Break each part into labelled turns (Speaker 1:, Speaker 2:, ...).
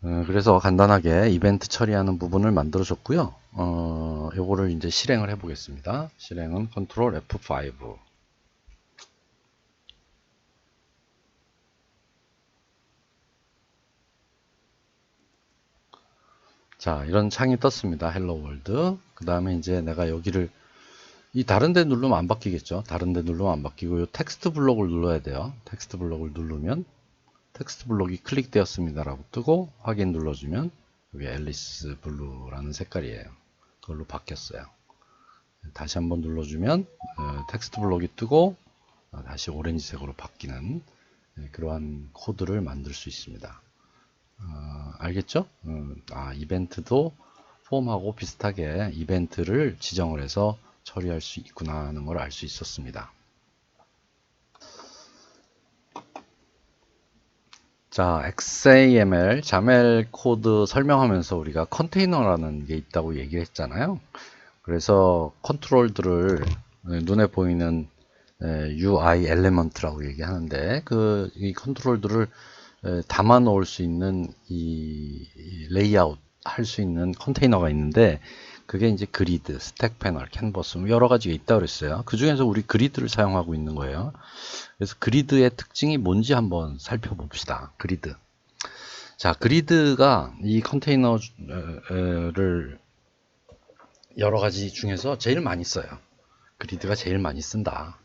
Speaker 1: 그래서 간단하게 이벤트 처리하는 부분을 만들어 줬고요. 요거를 이제 실행을 해 보겠습니다. 실행은 컨트롤 F5. 자, 이런 창이 떴습니다. 헬로 월드. 그 다음에 이제 내가 여기를 이 다른 데 누르면 안 바뀌겠죠. 다른 데 누르면 안 바뀌고 요 텍스트 블록을 눌러야 돼요. 텍스트 블록을 누르면 텍스트 블록이 클릭되었습니다라고 뜨고 확인 눌러주면 여기 앨리스 블루라는 색깔이에요. 그걸로 바뀌었어요. 다시 한번 눌러주면 텍스트 블록이 뜨고 다시 오렌지색으로 바뀌는 그러한 코드를 만들 수 있습니다. 알겠죠? 이벤트도 폼하고 비슷하게 이벤트를 지정을 해서 처리할 수 있구나 하는 걸 알 수 있었습니다. 자, XAML, 자멜 코드 설명하면서 우리가 컨테이너라는 게 있다고 얘기했잖아요. 그래서 컨트롤들을 눈에 보이는 UI 엘리먼트라고 얘기하는데 이 컨트롤들을 담아 놓을 수 있는 이 레이아웃 할 수 있는 컨테이너가 있는데 그게 이제 그리드, 스택 패널, 캔버스 여러 가지가 있다고 그랬어요. 그 중에서 우리 그리드를 사용하고 있는 거예요. 그래서 그리드의 특징이 뭔지 한번 살펴봅시다. 그리드. 자, 그리드가 이 컨테이너를 여러 가지 중에서 제일 많이 써요. 그리드가 제일 많이 쓴다.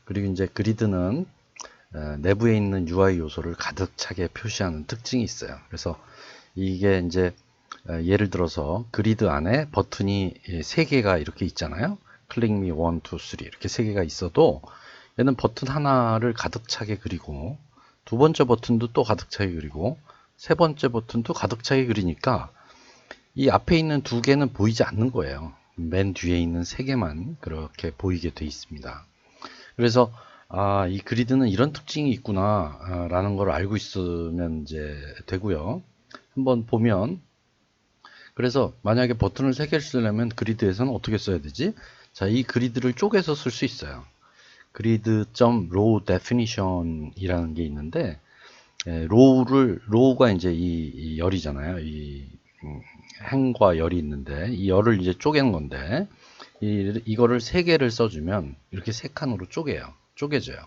Speaker 1: 그리고 이제 그리드는 내부에 있는 UI 요소를 가득 차게 표시하는 특징이 있어요. 그래서 이게 이제 예를 들어서 그리드 안에 버튼이 3개가 이렇게 있잖아요. 클릭 미 1, 2, 3 이렇게 3개가 있어도 얘는 버튼 하나를 가득 차게 그리고 두 번째 버튼도 또 가득 차게 그리고 세 번째 버튼도 가득 차게 그리니까 이 앞에 있는 2개는 보이지 않는 거예요. 맨 뒤에 있는 3개만 그렇게 보이게 돼 있습니다. 그래서 이 그리드는 이런 특징이 있구나 라는 걸 알고 있으면 이제 되고요. 한번 보면 그래서 만약에 버튼을 3개를 쓰려면 그리드에서는 어떻게 써야 되지? 자, 이 그리드를 쪼개서 쓸 수 있어요. grid.row definition 이라는 게 있는데 로우가 이제 이 열이잖아요. 행과 열이 있는데 이 열을 이제 쪼개는 건데 이거를 3개를 써주면 이렇게 3칸으로 쪼개져요.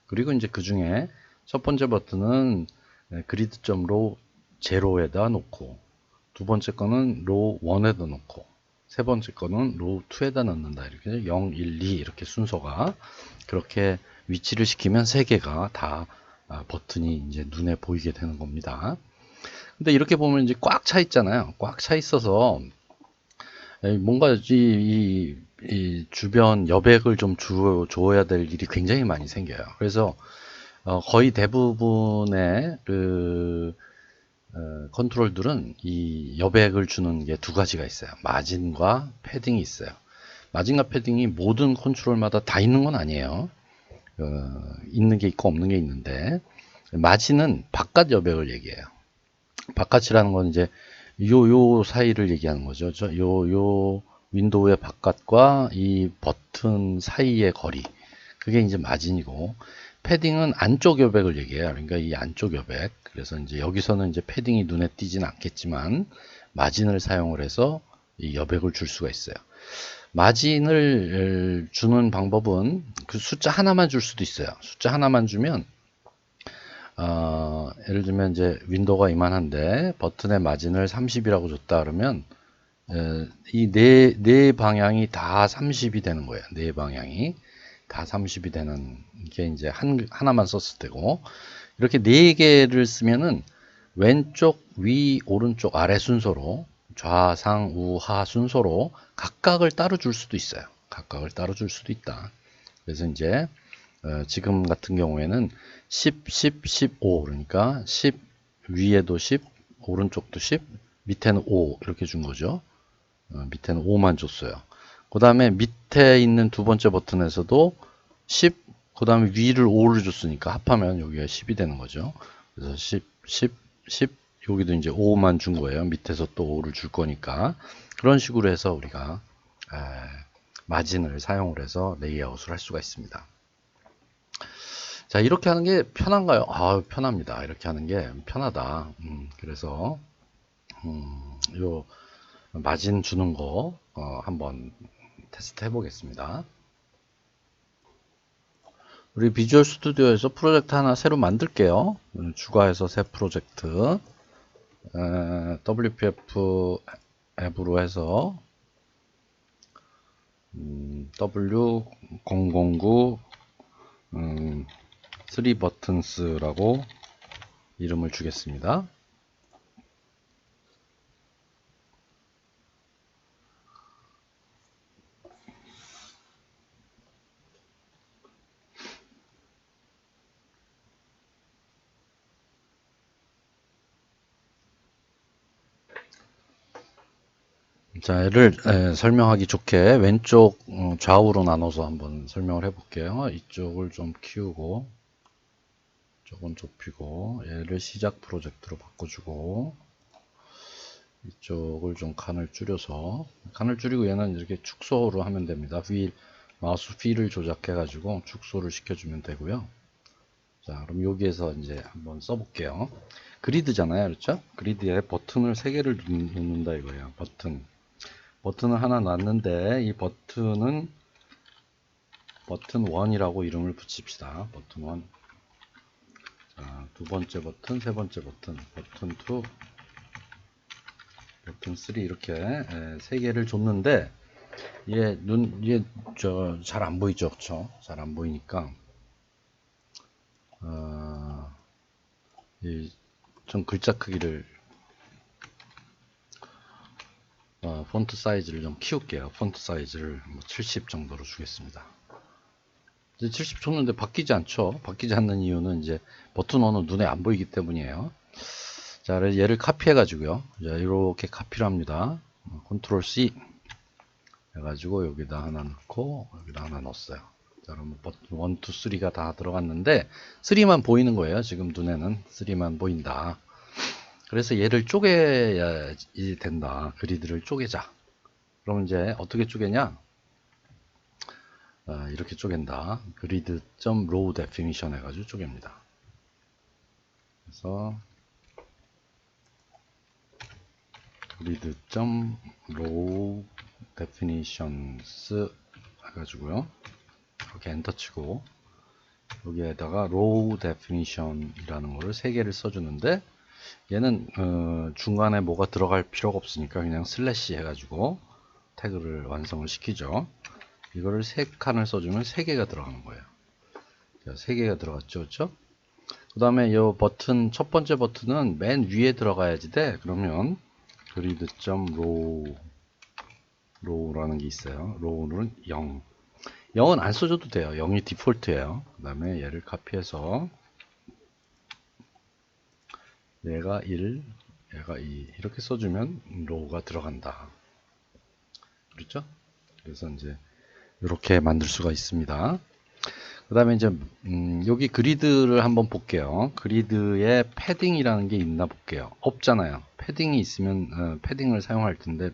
Speaker 1: 그리고 이제 그 중에 첫 번째 버튼은 grid.row 제로에다 놓고 두 번째 거는 row 1에다 놓고 세 번째 거는 row 2에다 넣는다. 이렇게 0, 1, 2 이렇게 순서가 그렇게 위치를 시키면 3개가 다 버튼이 이제 눈에 보이게 되는 겁니다. 근데 이렇게 보면 이제 꽉 차 있잖아요. 꽉 차 있어서 뭔가 이 주변 여백을 좀 줘야 될 일이 굉장히 많이 생겨요. 그래서 거의 대부분의 컨트롤들은 이 여백을 주는 게 2가지가 있어요. 마진과 패딩이 있어요. 마진과 패딩이 모든 컨트롤마다 다 있는 건 아니에요. 있는 게 있고 없는 게 있는데 마진은 바깥 여백을 얘기해요. 바깥이라는 건 이제 요 사이를 얘기하는 거죠. 요 윈도우의 바깥과 이 버튼 사이의 거리. 그게 이제 마진이고, 패딩은 안쪽 여백을 얘기해요. 그러니까 이 안쪽 여백. 그래서 이제 여기서는 이제 패딩이 눈에 띄진 않겠지만, 마진을 사용을 해서 이 여백을 줄 수가 있어요. 마진을 주는 방법은 그 숫자 하나만 줄 수도 있어요. 숫자 하나만 주면 예를 들면 이제 윈도우가 이만한데 버튼의 마진을 30이라고 줬다 그러면 이 네 방향이 다 30이 되는 거예요. 네 방향이 다 30이 되는 게 이제 하나만 썼을 때고 이렇게 4개를 쓰면은 왼쪽, 위, 오른쪽, 아래 순서로 좌상, 우하 순서로 각각을 따로 줄 수도 있어요. 각각을 따로 줄 수도 있다. 그래서 이제 지금 같은 경우에는 10, 10, 15 그러니까 10 위에도 10 오른쪽도 10 밑에는 5 이렇게 준 거죠. 밑에는 5만 줬어요. 그 다음에 밑에 있는 두 번째 버튼에서도 10, 그 다음에 위를 5를 줬으니까 합하면 여기가 10이 되는 거죠. 그래서 10, 10, 10 여기도 이제 5만 준 거예요. 밑에서 또 5를 줄 거니까 그런 식으로 해서 우리가 마진을 사용을 해서 레이아웃을 할 수가 있습니다. 자, 이렇게 하는 게 편한가요? 편합니다. 이렇게 하는 게 편하다. 그래서 요 마진 주는 거 한번 테스트 해 보겠습니다. 우리 비주얼 스튜디오에서 프로젝트 하나 새로 만들게요. 추가해서 새 프로젝트 WPF 앱으로 해서 W009 3버튼스라고 이름을 주겠습니다. 자, 얘를 설명하기 좋게 왼쪽 좌우로 나눠서 한번 설명을 해 볼게요. 이쪽을 좀 키우고 이쪽은 좁히고 얘를 시작 프로젝트로 바꿔주고 이쪽을 좀 칸을 줄여서 칸을 줄이고 얘는 이렇게 축소로 하면 됩니다. 마우스 휠을 조작해 가지고 축소를 시켜주면 되고요. 자, 그럼 여기에서 이제 한번 써볼게요. 그리드잖아요, 그렇죠? 그리드에 버튼을 3개를 놓는다 이거예요. 버튼을 하나 놨는데 이 버튼은 버튼 1이라고 이름을 붙입시다. 버튼 1. 자, 두 번째 버튼, 세 번째 버튼, 버튼 2, 버튼 3 이렇게 3개를 줬는데 얘 잘 안 보이죠, 그렇죠? 잘 안 보이니까 좀 글자 크기를 폰트 사이즈를 좀 키울게요. 폰트 사이즈를 70 정도로 주겠습니다. 이제 70 줬는데 바뀌지 않죠. 바뀌지 않는 이유는 이제 버튼 1은 눈에 안 보이기 때문이에요. 자, 얘를 카피해 가지고요. 자, 이렇게 카피를 합니다. 컨트롤 C 해가지고 여기다 하나 넣고 여기다 하나 넣었어요. 자, 그러면 버튼 1, 2, 3가 다 들어갔는데 3만 보이는 거예요. 지금 눈에는 3만 보인다. 그래서 얘를 쪼개야 된다. 그리드를 쪼개자. 그럼 이제 어떻게 쪼개냐? 이렇게 쪼갠다. grid.row definition 해가지고 쪼갭니다. 그래서 grid.row definitions 해가지고요. 이렇게 엔터 치고 여기에다가 row definition 이라는 거를 3개를 써주는데 얘는 중간에 뭐가 들어갈 필요가 없으니까 그냥 슬래시 해가지고 태그를 완성을 시키죠. 이거를 3칸을 써주면 3개가 들어가는 거예요. 자, 3개가 들어갔죠, 그렇죠? 그 다음에 이 버튼, 첫 번째 버튼은 맨 위에 들어가야지 돼. 그러면 grid.row라는 게 있어요. row는 0. 0은 안 써줘도 돼요. 0이 디폴트예요. 그 다음에 얘를 카피해서 얘가 1, 얘가 2 이렇게 써주면 row가 들어간다. 그렇죠? 그래서 이제 이렇게 만들 수가 있습니다. 그 다음에 이제 여기 그리드를 한번 볼게요. 그리드에 패딩이라는 게 있나 볼게요. 없잖아요. 패딩이 있으면 패딩을 사용할 텐데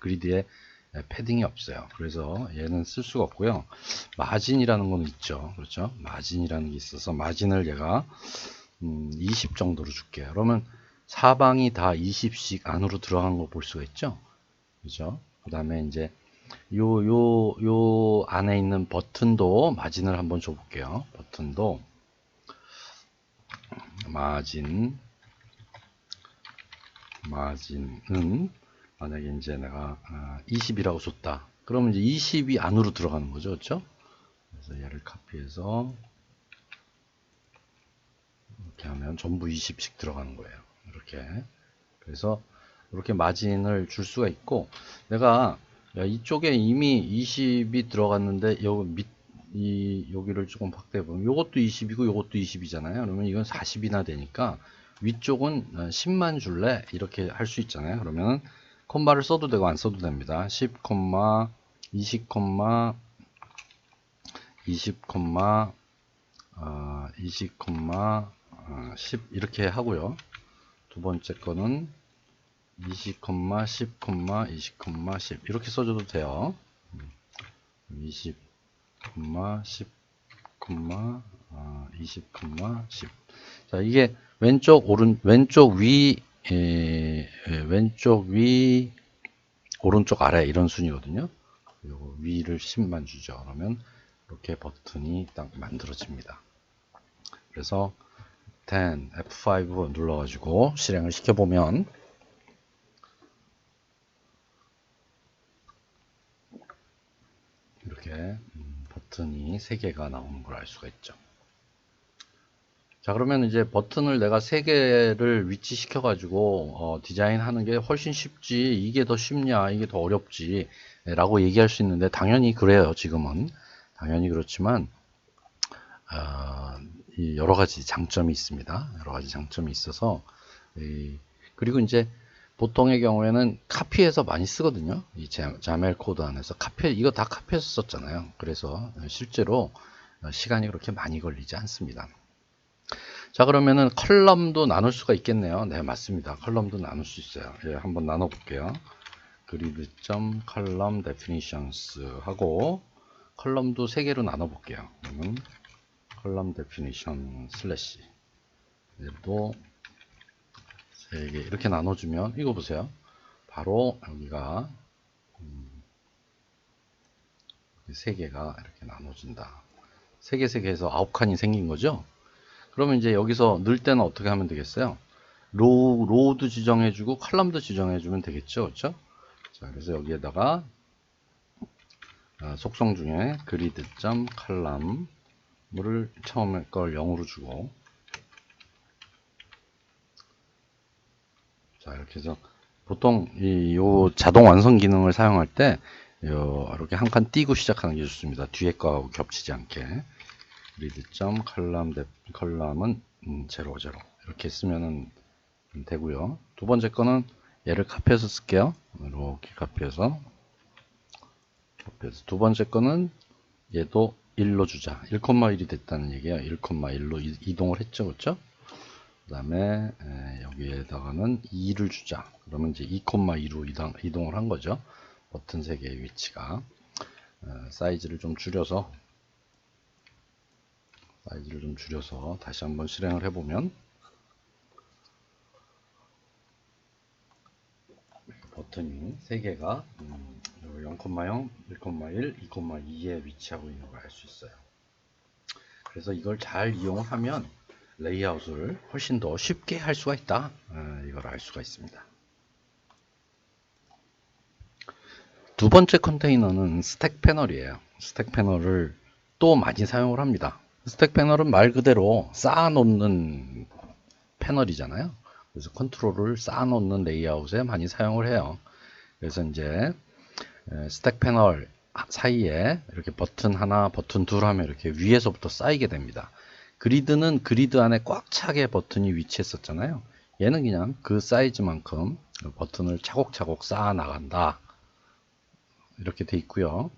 Speaker 1: 그리드에 패딩이 없어요. 그래서 얘는 쓸 수가 없고요. 마진이라는 건 있죠. 그렇죠? 마진이라는 게 있어서 마진을 얘가 20 정도로 줄게요. 그러면 사방이 다 20씩 안으로 들어간 거 볼 수가 있죠. 그죠? 그 다음에 이제 요 안에 있는 버튼도 마진을 한번 줘볼게요. 버튼도 마진은 만약에 이제 내가 20이라고 줬다. 그러면 이제 20이 안으로 들어가는 거죠. 그렇죠? 그래서 얘를 카피해서 이렇게 하면 전부 20씩 들어가는 거예요. 이렇게. 그래서 이렇게 마진을 줄 수가 있고 내가 이쪽에 이미 20이 들어갔는데 여기를 조금 확대해 보면 이것도 20이고 이것도 20이잖아요. 그러면 이건 40이나 되니까 위쪽은 10만 줄래 이렇게 할 수 있잖아요. 그러면 콤마를 써도 되고 안 써도 됩니다. 10, 20, 20, 20, 10 이렇게 하고요. 두 번째 거는 20, 10, 20, 10 이렇게 써줘도 돼요. 20, 10, 20, 10. 자, 이게 왼쪽 위 왼쪽 위, 오른쪽 아래 이런 순이거든요. 그리고 위를 10만 주죠. 그러면 이렇게 버튼이 딱 만들어집니다. 그래서 10, F5 눌러가지고 실행을 시켜보면 이렇게 버튼이 3개가 나오는 걸 알 수가 있죠. 자, 그러면 이제 버튼을 내가 3개를 위치시켜 가지고 디자인하는 게 훨씬 쉽지, 이게 더 쉽냐, 이게 더 어렵지 라고 얘기할 수 있는데, 당연히 그래요. 지금은 당연히 그렇지만 여러 가지 장점이 있습니다. 여러 가지 장점이 있어서, 그리고 이제 보통의 경우에는 카피해서 많이 쓰거든요. 이 자멜 코드 안에서 이거 다 카피해서 썼잖아요. 그래서 실제로 시간이 그렇게 많이 걸리지 않습니다. 자, 그러면은 컬럼도 나눌 수가 있겠네요. 네, 맞습니다. 컬럼도 나눌 수 있어요. 예, 한번 나눠 볼게요. grid.column definitions 하고 컬럼도 3개로 나눠 볼게요. 그러면 column definition 슬래시 얘도 3개 이렇게 나눠주면 이거 보세요. 바로 여기가 3개가 이렇게 나눠진다. 3개, 3개 해서 9칸이 생긴 거죠. 그러면 이제 여기서 넣을 때는 어떻게 하면 되겠어요? 로우도 지정해주고 컬럼도 지정해주면 되겠죠, 그렇죠? 자, 그래서 여기에다가 속성 중에 grid.column을 처음에 걸 0으로 주고, 자, 이렇게 해서 보통 요 자동 완성 기능을 사용할 때 이렇게 한 칸 띄고 시작하는 게 좋습니다. 뒤에 거하고 겹치지 않게. grid.column은 0, 0 이렇게 쓰면은 되고요. 두 번째 거는 얘를 카피해서 쓸게요. 이렇게 카피해서 두 번째 거는 얘도 1로 주자. 1,1이 됐다는 얘기예요. 1,1로 이동을 했죠, 그렇죠? 그 다음에 여기에다가는 2를 주자. 그러면 이제 2,2로 이동을 한 거죠. 버튼 3개의 위치가. 사이즈를 좀 줄여서 다시 한번 실행을 해보면 버튼이 3개가 0,0, 1,1, 2,2에 위치하고 있는 걸 알 수 있어요. 그래서 이걸 잘 이용하면 레이아웃을 훨씬 더 쉽게 할 수가 있다. 이걸 알 수가 있습니다. 두 번째 컨테이너는 스택 패널이에요. 스택 패널을 또 많이 사용을 합니다. 스택 패널은 말 그대로 쌓아놓는 패널이잖아요. 그래서 컨트롤을 쌓아놓는 레이아웃에 많이 사용을 해요. 그래서 이제 스택 패널 사이에 이렇게 버튼 하나, 버튼 둘 하면 이렇게 위에서부터 쌓이게 됩니다. 그리드는 그리드 안에 꽉 차게 버튼이 위치했었잖아요. 얘는 그냥 그 사이즈만큼 버튼을 차곡차곡 쌓아 나간다. 이렇게 돼 있고요.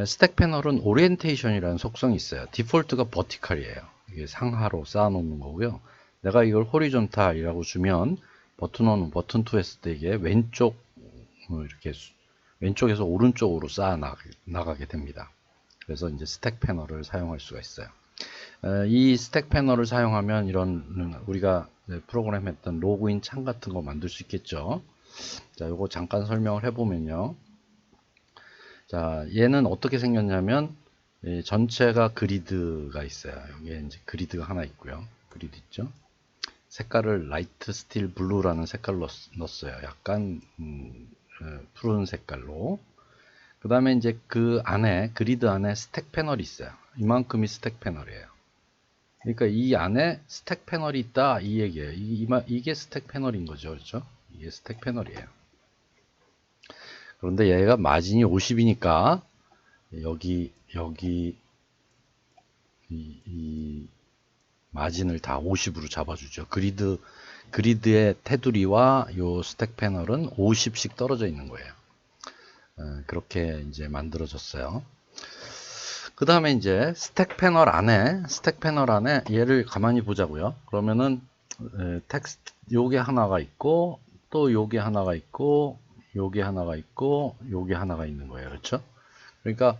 Speaker 1: 스택 패널은 오리엔테이션이라는 속성이 있어요. 디폴트가 버티컬이에요. 이게 상하로 쌓아 놓는 거고요. 내가 이걸 호리존탈이라고 주면 버튼 1, 버튼 2 했을 때 이게 이렇게 왼쪽에서 오른쪽으로 쌓아 나가게 됩니다. 그래서 이제 스택 패널을 사용할 수가 있어요. 이 스택 패널을 사용하면 이런 우리가 프로그램 했던 로그인 창 같은 거 만들 수 있겠죠. 자, 요거 잠깐 설명을 해보면요. 자, 얘는 어떻게 생겼냐면 전체가 그리드가 있어요. 여기에 이제 그리드가 하나 있고요. 그리드 있죠. 색깔을 라이트 스틸 블루라는 색깔로 넣었어요. 약간 푸른 색깔로. 그 다음에 이제 그 안에 그리드 안에 스택 패널이 있어요. 이만큼이 스택 패널이에요. 그러니까 이 안에 스택 패널이 있다 이 얘기예요. 이게 스택 패널인 거죠, 그렇죠? 이게 스택 패널이에요. 그런데 얘가 마진이 50이니까 여기 이 마진을 다 50으로 잡아주죠. 그리드의 테두리와 요 스택 패널은 50씩 떨어져 있는 거예요. 그렇게 이제 만들어졌어요. 그 다음에 이제 스택 패널 안에 얘를 가만히 보자고요. 그러면은 텍스트 요게 하나가 있고 또 요게 하나가 있고 요게 하나가 있고 요게 하나가 있는 거예요. 그렇죠? 그러니까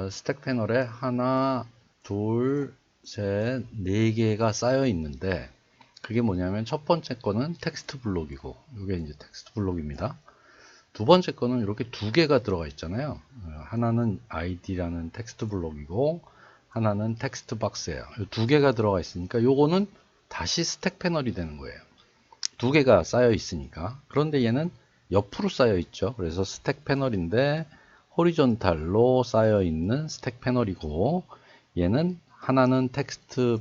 Speaker 1: 스택 패널에 하나, 둘, 셋, 네 개가 쌓여 있는데 그게 뭐냐면 첫 번째 거는 텍스트 블록이고 이게 이제 텍스트 블록입니다. 두 번째 거는 이렇게 두 개가 들어가 있잖아요. 하나는 id라는 텍스트 블록이고 하나는 텍스트 박스예요. 두 개가 들어가 있으니까 요거는 다시 스택 패널이 되는 거예요. 두 개가 쌓여 있으니까. 그런데 얘는 옆으로 쌓여 있죠. 그래서 스택 패널인데 호리존탈로 쌓여 있는 스택 패널이고 얘는 하나는 텍스트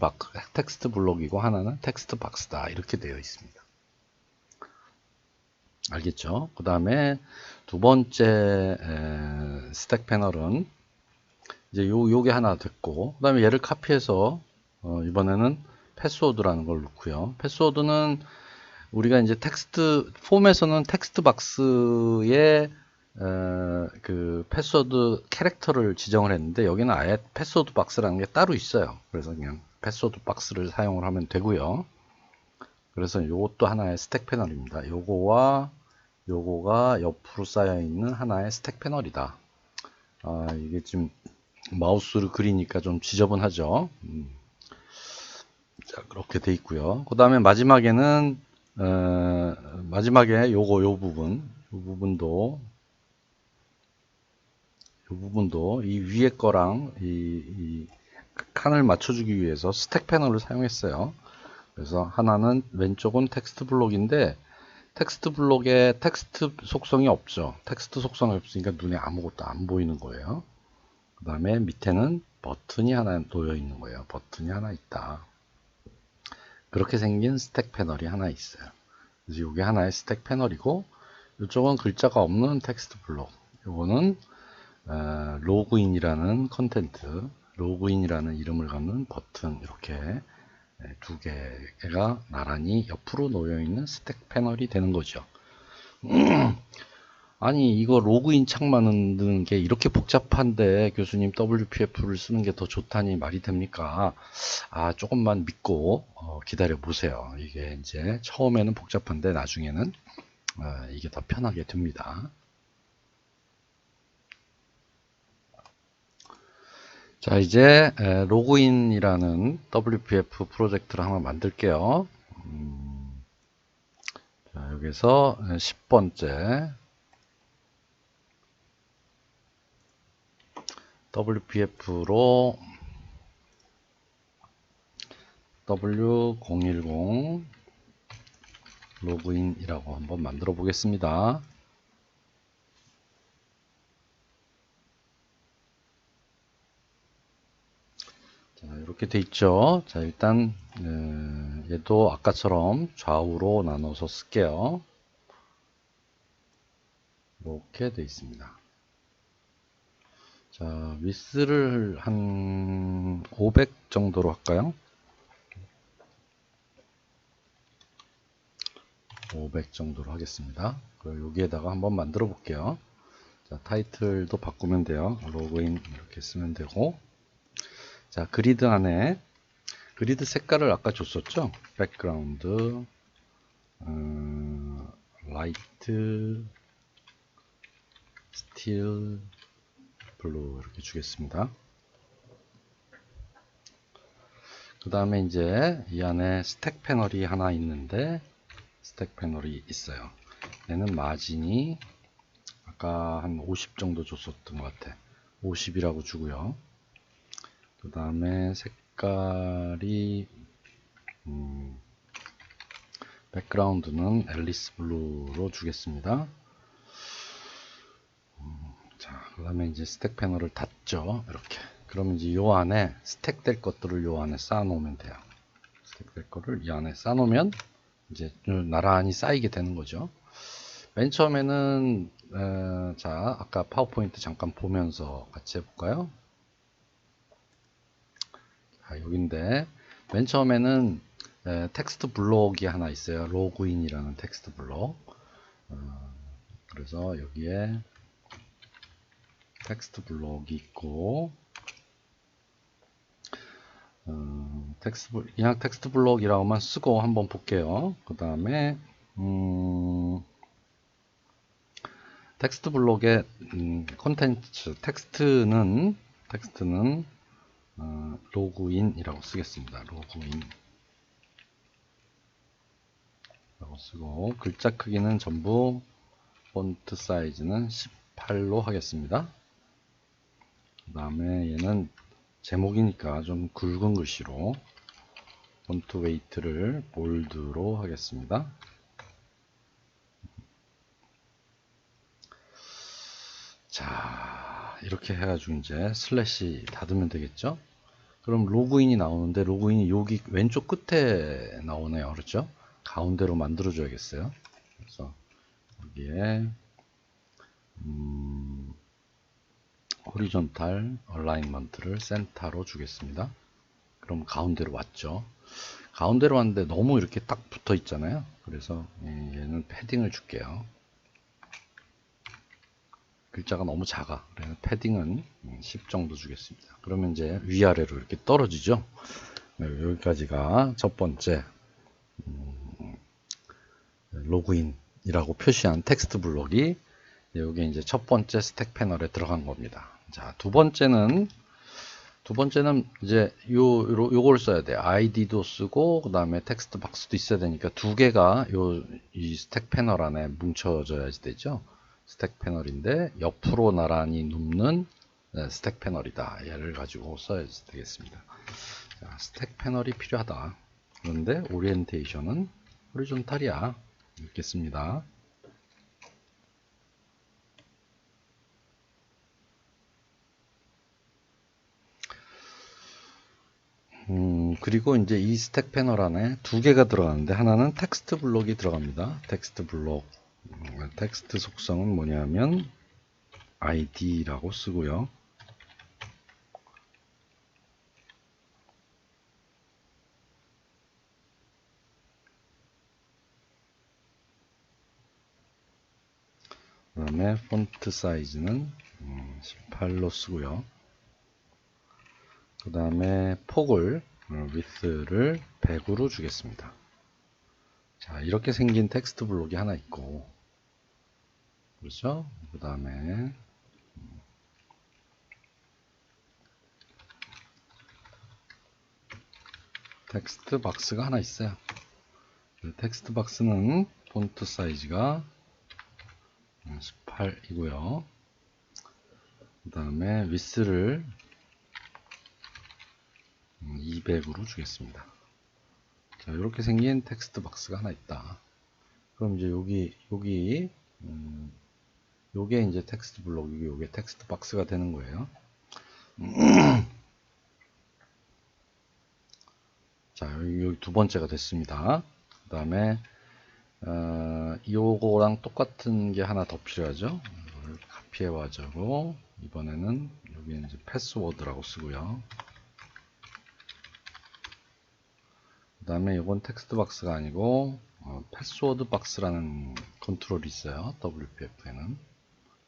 Speaker 1: 블록이고 하나는 텍스트 박스다. 이렇게 되어 있습니다. 알겠죠? 그 다음에 두 번째 스택 패널은 이제 요게 하나 됐고, 그 다음에 얘를 카피해서 이번에는 패스워드라는 걸 넣고요. 패스워드는 우리가 이제 텍스트 폼에서는 텍스트 박스에 그 패스워드 캐릭터를 지정을 했는데 여기는 아예 패스워드 박스라는 게 따로 있어요. 그래서 그냥 패스워드 박스를 사용을 하면 되고요. 그래서 요것도 하나의 스택 패널입니다. 요거와 요거가 옆으로 쌓여 있는 하나의 스택 패널이다. 이게 지금 마우스를 그리니까 좀 지저분하죠. 자, 그렇게 돼 있고요. 그 다음에 마지막에는 마지막에 요 부분도 이 위에 거랑 이 칸을 맞춰주기 위해서 스택 패널을 사용했어요. 그래서 하나는 왼쪽은 텍스트 블록인데 텍스트 블록에 텍스트 속성이 없죠. 텍스트 속성이 없으니까 눈에 아무것도 안 보이는 거예요. 그 다음에 밑에는 버튼이 하나 놓여 있는 거예요. 버튼이 하나 있다. 그렇게 생긴 스택 패널이 하나 있어요. 그래서 이게 하나의 스택 패널이고 이쪽은 글자가 없는 텍스트 블록. 이거는 로그인이라는 컨텐트, 로그인이라는 이름을 갖는 버튼 이렇게 두 개가 나란히 옆으로 놓여 있는 스택 패널이 되는 거죠. 아니 이거 로그인 창 만드는 게 이렇게 복잡한데 교수님 WPF를 쓰는 게 더 좋다니 말이 됩니까? 조금만 믿고 기다려 보세요. 이게 이제 처음에는 복잡한데 나중에는 이게 더 편하게 됩니다. 자, 이제 로그인이라는 WPF 프로젝트를 한번 만들게요. 자, 여기서 10번째 WPF로 W010 로그인이라고 한번 만들어 보겠습니다. 자, 이렇게 돼 있죠. 자, 일단 얘도 아까처럼 좌우로 나눠서 쓸게요. 이렇게 돼 있습니다. 자, 위스를 한 500 정도로 할까요? 500 정도로 하겠습니다. 그리고 여기에다가 한번 만들어 볼게요. 자, 타이틀도 바꾸면 돼요. 로그인 이렇게 쓰면 되고. 자, 그리드 안에 그리드 색깔을 아까 줬었죠? 백그라운드, 라이트, 스틸, 블루 이렇게 주겠습니다. 그 다음에 이제 이 안에 스택 패널이 하나 있는데 스택 패널이 있어요. 얘는 마진이 아까 한 50 정도 줬었던 것 같아. 50이라고 주고요. 그 다음에 색깔이 백그라운드는 앨리스 블루로 주겠습니다. 자, 그 다음에 이제 스택 패널을 닫죠. 이렇게. 그러면 이제 요 안에 스택 될 것들을 요 안에 쌓아 놓으면 돼요. 스택 될 거를 이 안에 쌓아 놓으면 이제 나란히 쌓이게 되는 거죠. 맨 처음에는 자, 아까 파워포인트 잠깐 보면서 같이 해볼까요? 자, 여긴데 맨 처음에는 텍스트 블록이 하나 있어요. 로그인이라는 텍스트 블록. 그래서 여기에 텍스트 블록이 있고 그냥 텍스트 블록이라고만 쓰고 한번 볼게요. 그 다음에 텍스트 블록의 콘텐츠 텍스트는 로그인이라고 쓰겠습니다. 로그인. 라고 쓰고, 글자 크기는 전부 폰트 사이즈는 18로 하겠습니다. 그 다음에 얘는 제목이니까 좀 굵은 글씨로 폰트 웨이트를 볼드로 하겠습니다. 자, 이렇게 해가지고 이제 슬래시 닫으면 되겠죠? 그럼 로그인이 나오는데, 로그인이 여기 왼쪽 끝에 나오네요. 그렇죠? 가운데로 만들어 줘야겠어요. 그래서 여기에 호리존탈 얼라인먼트를 센터로 주겠습니다. 그럼 가운데로 왔죠. 가운데로 왔는데 너무 이렇게 딱 붙어 있잖아요. 그래서 얘는 패딩을 줄게요. 글자가 너무 작아. 그래서 패딩은 10 정도 주겠습니다. 그러면 이제 위아래로 이렇게 떨어지죠. 네, 여기까지가 첫 번째 로그인이라고 표시한 텍스트 블록이 여기 이제 첫 번째 스택 패널에 들어간 겁니다. 자, 두 번째는 이제 요걸 써야 돼. 아이디도 쓰고 그다음에 텍스트 박스도 있어야 되니까 두 개가 이 스택 패널 안에 뭉쳐져야지 되죠. 스택 패널인데 옆으로 나란히 눕는 스택 패널이다. 얘를 가지고 써야 되겠습니다. 자, 스택 패널이 필요하다. 그런데 오리엔테이션은 호리존탈이야. 읽겠습니다. 그리고 이제 이 스택 패널 안에 두 개가 들어가는데 하나는 텍스트 블록이 들어갑니다. 텍스트 블록. 텍스트 속성은 뭐냐면 id라고 쓰고요. 그 다음에 폰트 사이즈는 18로 쓰고요. 그 다음에 폭을 width를 100으로 주겠습니다. 자, 이렇게 생긴 텍스트 블록이 하나 있고, 그렇죠? 그 다음에 텍스트 박스가 하나 있어요. 텍스트 박스는 폰트 사이즈가 18이고요. 그 다음에 width를 200으로 주겠습니다. 자, 이렇게 생긴 텍스트 박스가 하나 있다. 그럼 이제 요게 이제 텍스트 블록이고 요게 텍스트 박스가 되는 거예요. 자, 여기 두 번째가 됐습니다. 그 다음에 요거랑 똑같은 게 하나 더 필요하죠. 이걸 카피해 와자고 이번에는 여기 이제 패스워드라고 쓰고요. 그 다음에 이건 텍스트 박스가 아니고 패스워드 박스라는 컨트롤이 있어요. WPF에는.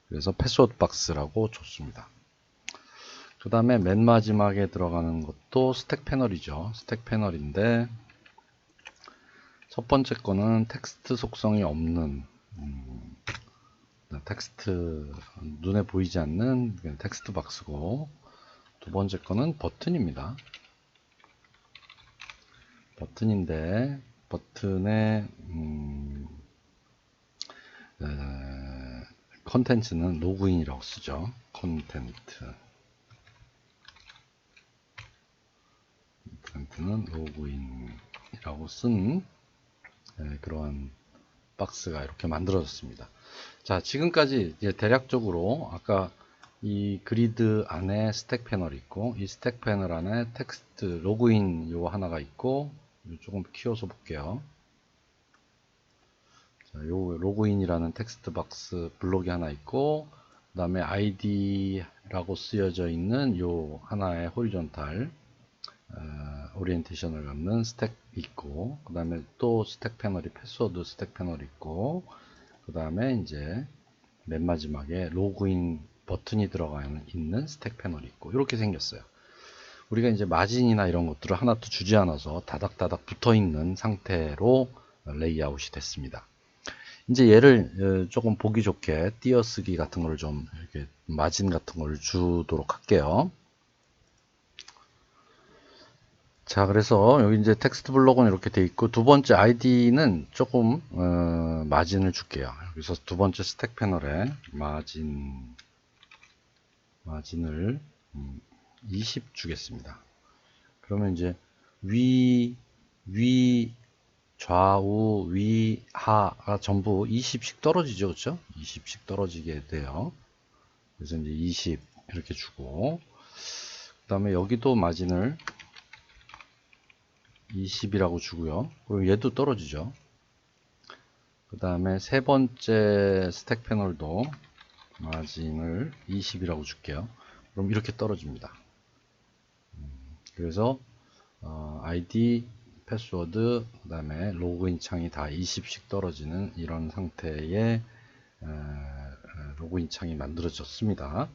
Speaker 1: 그래서 패스워드 박스라고 줬습니다. 그 다음에 맨 마지막에 들어가는 것도 스택 패널이죠. 스택 패널인데 첫 번째 거는 텍스트 속성이 없는 텍스트 눈에 보이지 않는 텍스트 박스고, 두 번째 거는 버튼입니다. 버튼인데 버튼의 컨텐츠는 로그인이라고 쓰죠. 컨텐츠는 로그인이라고 쓴 그러한 박스가 이렇게 만들어졌습니다. 자, 지금까지 이제 대략적으로 아까 이 그리드 안에 스택 패널이 있고, 이 스택 패널 안에 텍스트 로그인 요 하나가 있고, 조금 키워서 볼게요. 자, 요 로그인이라는 텍스트 박스 블록이 하나 있고, 그 다음에 id라고 쓰여져 있는 요 하나의 호리존탈 오리엔테이션을 갖는 스택 있고, 그 다음에 또 스택 패널이 패스워드 스택 패널 있고, 그 다음에 이제 맨 마지막에 로그인 버튼이 들어가 있는 스택 패널이 있고, 이렇게 생겼어요. 우리가 이제 마진이나 이런 것들을 하나도 주지 않아서 다닥다닥 붙어 있는 상태로 레이아웃이 됐습니다. 이제 얘를 조금 보기 좋게 띄어쓰기 같은 걸 좀 이렇게 마진 같은 걸 주도록 할게요. 자, 그래서 여기 이제 텍스트 블록은 이렇게 돼 있고, 두 번째 아이디는 조금 마진을 줄게요. 여기서 두 번째 스택 패널에 마진을 20 주겠습니다. 그러면 이제 위, 좌우, 하가 전부 20씩 떨어지죠. 그렇죠? 20씩 떨어지게 돼요. 그래서 이제 20 이렇게 주고, 그 다음에 여기도 마진을 20이라고 주고요. 그럼 얘도 떨어지죠. 그 다음에 세 번째 스택 패널도 마진을 20이라고 줄게요. 그럼 이렇게 떨어집니다. 그래서 아이디, 패스워드, 그 다음에 로그인 창이 다 20씩 떨어지는 이런 상태의 로그인 창이 만들어졌습니다.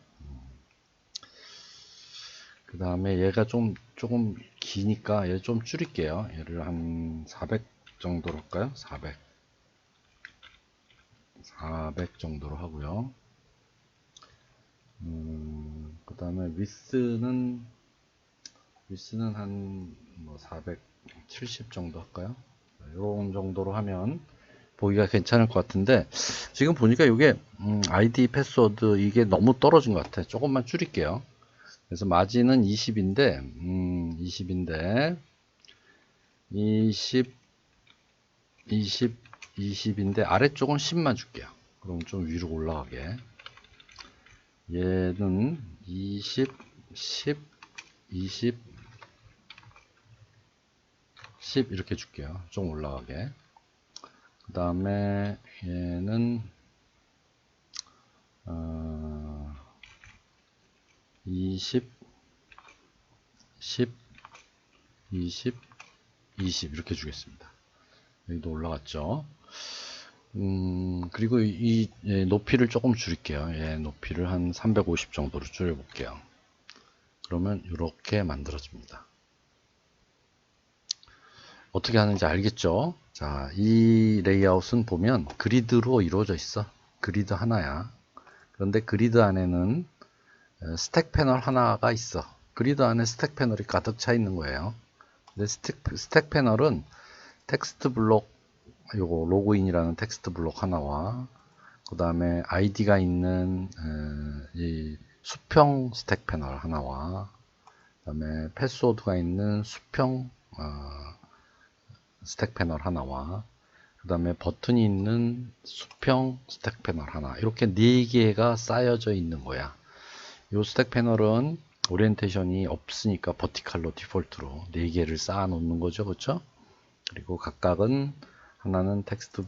Speaker 1: 그 다음에 얘가 조금 기니까 얘 좀 줄일게요. 얘를 한 400 정도로 할까요? 400 정도로 하고요. 그 다음에 위스는 한 470 정도 할까요? 이런 정도로 하면 보기가 괜찮을 것 같은데, 지금 보니까 이게 아이디 패스워드 이게 너무 떨어진 것 같아. 조금만 줄일게요. 그래서 마진은 20인데 20인데 아래쪽은 10만 줄게요. 그럼 좀 위로 올라가게. 얘는 20, 10, 20, 10 이렇게 줄게요. 좀 올라가게. 그 다음에 얘는 20, 10, 20, 20 이렇게 주겠습니다. 여기도 올라갔죠. 그리고 이 높이를 조금 줄일게요. 높이를 한 350 정도로 줄여볼게요. 그러면 이렇게 만들어집니다. 어떻게 하는지 알겠죠? 자, 이 레이아웃은 보면 그리드로 이루어져 있어. 그리드 하나야. 그런데 그리드 안에는 스택 패널 하나가 있어. 그리드 안에 스택 패널이 가득 차 있는 거예요. 근데 스택 패널은 텍스트 블록, 요거 로그인이라는 텍스트 블록 하나와 그 다음에 아이디가 있는 이 수평 스택 패널 하나와 그 다음에 패스워드가 있는 수평 스택 패널 하나와 그 다음에 버튼이 있는 수평 스택 패널 하나, 이렇게 4개가 쌓여져 있는 거야. 이 스택 패널은 오리엔테이션이 없으니까 버티칼로 디폴트로 4개를 쌓아 놓는 거죠. 그렇죠? 그리고 각각은 하나는 텍스트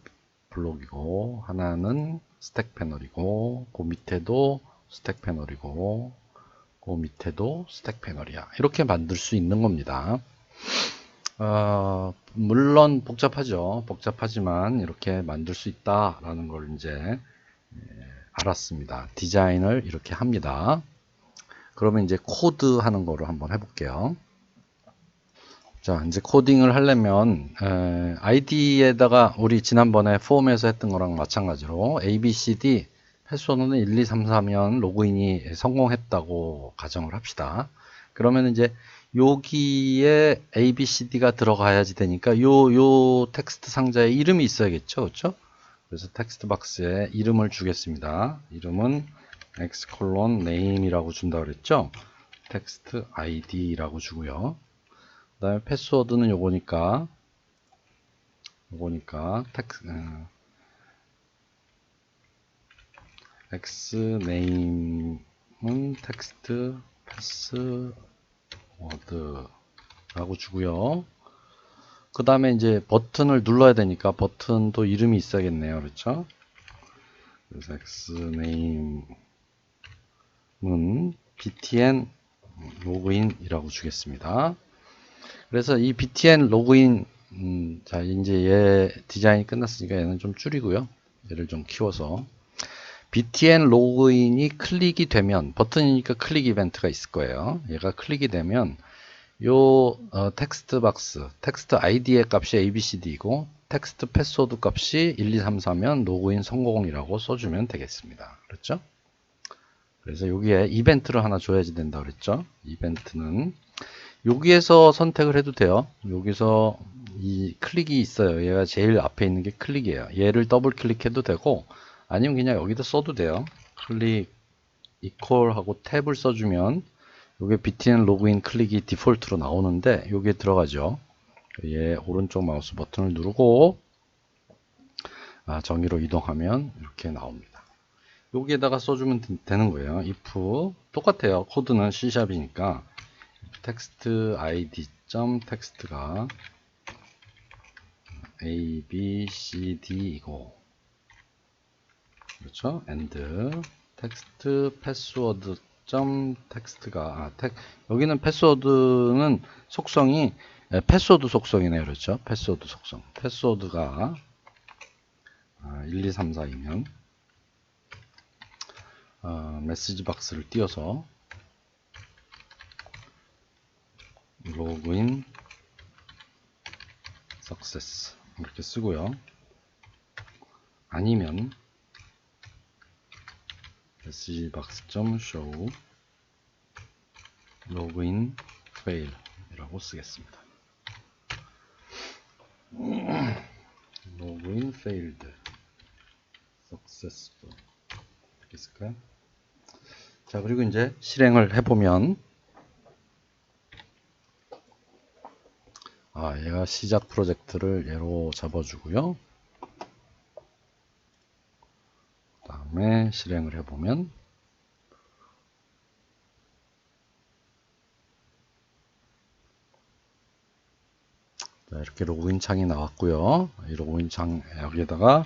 Speaker 1: 블록이고 하나는 스택 패널이고 그 밑에도 스택 패널이고 그 밑에도 스택 패널이야. 이렇게 만들 수 있는 겁니다. 물론 복잡하죠. 복잡하지만 이렇게 만들 수 있다라는 걸 이제 알았습니다. 디자인을 이렇게 합니다. 그러면 이제 코드 하는 거를 한번 해볼게요. 자, 이제 코딩을 하려면 아이디에다가 우리 지난번에 폼에서 했던 거랑 마찬가지로 ABCD 패스워드는 1, 2, 3, 4면 로그인이 성공했다고 가정을 합시다. 그러면 이제 여기에 ABCD가 들어가야지 되니까 요 텍스트 상자에 이름이 있어야겠죠. 그렇죠? 그래서 텍스트 박스에 이름을 주겠습니다. 이름은 x:name이라고 준다 그랬죠? 텍스트 id라고 주고요. 그 다음에 패스워드는 요거니까 xname은 텍스트 패스워드라고 주고요. 그 다음에 이제 버튼을 눌러야 되니까 버튼도 이름이 있어야겠네요. 그렇죠? 그래서 xname은 btn 로그인이라고 주겠습니다. 그래서 이 btn 로그인, 자, 이제 얘 디자인이 끝났으니까 얘는 좀 줄이고요. 얘를 좀 키워서. btn 로그인이 클릭이 되면, 버튼이니까 클릭 이벤트가 있을 거예요. 얘가 클릭이 되면, 요, 텍스트 박스, 텍스트 id의 값이 abcd이고, 텍스트 패스워드 값이 1, 2, 3, 4면 로그인 성공이라고 써주면 되겠습니다. 그렇죠? 그래서 여기에 이벤트를 하나 줘야지 된다 그랬죠? 이벤트는 여기에서 선택을 해도 돼요. 여기서 이 클릭이 있어요. 얘가 제일 앞에 있는 게 클릭이에요. 얘를 더블 클릭해도 되고 아니면 그냥 여기다 써도 돼요. 클릭 이퀄 하고 탭을 써주면 요게 btn 로그인 클릭이 디폴트로 나오는데 여기에 들어가죠. 얘 오른쪽 마우스 버튼을 누르고 정의로 이동하면 이렇게 나옵니다. 여기에다가 써주면 되는 거예요. if 똑같아요. 코드는 C샵이니까 text id 텍스트가 a b c d 이고 그렇죠. and text password 텍스트가 여기는 패스워드는 속성이 패스워드 속성이네요. 그렇죠. 패스워드 속성. 패스워드가 1, 2, 3, 4이면 메시지 박스를 띄워서 로그인 석세스 이렇게 쓰고요. 아니면 메시지 박스 show 로그인 fail 이라고 쓰겠습니다. 로그인 failed successful 이렇게 쓸까요? 자, 그리고 이제 실행을 해보면 얘가 시작 프로젝트를 얘로 잡아주고요. 그 다음에 실행을 해보면 자, 이렇게 로그인 창이 나왔고요. 이 로그인 창 여기에다가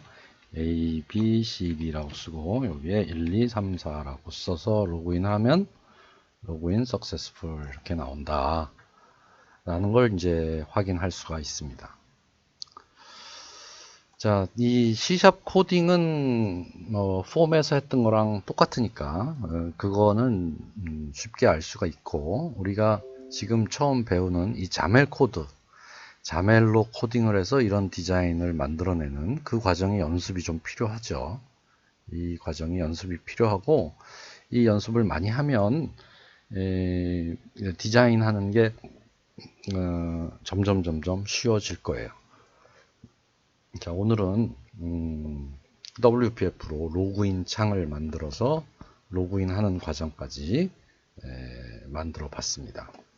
Speaker 1: A, B, C, D라고 쓰고 여기에 1, 2, 3, 4라고 써서 로그인하면 로그인 successful 이렇게 나온다 라는 걸 이제 확인할 수가 있습니다. 자, 이 C샵 코딩은 폼에서 했던 거랑 똑같으니까 그거는 쉽게 알 수가 있고 우리가 지금 처음 배우는 이 자멜 코드 자멜로 코딩을 해서 이런 디자인을 만들어내는 그 과정의 연습이 좀 필요하죠. 이 과정이 연습이 필요하고 이 연습을 많이 하면 디자인하는 게 점점 쉬워질 거예요. 자, 오늘은 WPF로 로그인 창을 만들어서 로그인하는 과정까지 만들어 봤습니다.